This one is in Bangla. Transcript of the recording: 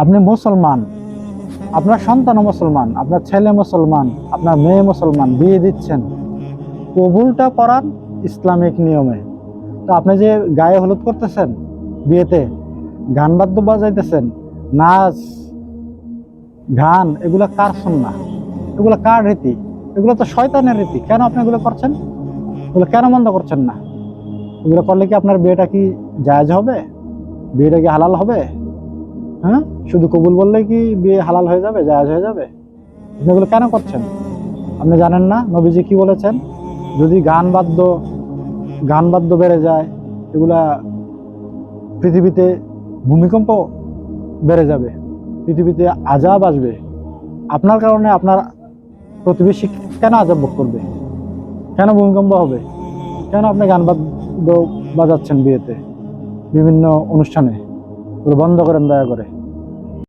আপনি মুসলমান, আপনার সন্তানও মুসলমান, আপনার ছেলে মুসলমান, আপনার মেয়ে মুসলমান, বিয়ে দিচ্ছেন, কবুলটা করান ইসলামিক নিয়মে। তো আপনি যে গায়ে হলুদ করতেছেন, বিয়েতে গান বাদ্য বাজাইতেছেন, নাচ গান, এগুলো কার সুন্নাহ? এগুলো কার রীতি? এগুলো তো শয়তানের রীতি। কেন আপনি এগুলো করছেন? এগুলো কেন বন্ধ করছেন না? এগুলো করলে কি আপনার বিয়েটা কি জায়েজ হবে? বিয়েটা কি হালাল হবে? হ্যাঁ, শুধু কবুল বললেই কি বিয়ে হালাল হয়ে যাবে, জায়েজ হয়ে যাবে? আপনি এগুলো কেন করছেন? আপনি জানেন না নবীজি কি বলেছেন? যদি গান বাদ্য বেড়ে যায়, এগুলা পৃথিবীতে ভূমিকম্প বেড়ে যাবে, পৃথিবীতে আযাব আসবে। আপনার কারণে আপনার প্রতিবেশী কেন আযাব ভোগ করবে? কেন ভূমিকম্প হবে? কেন আপনি গান বাদ্য বাজাচ্ছেন বিয়েতে, বিভিন্ন অনুষ্ঠানে? এগুলো বন্ধ করেন দয়া করে।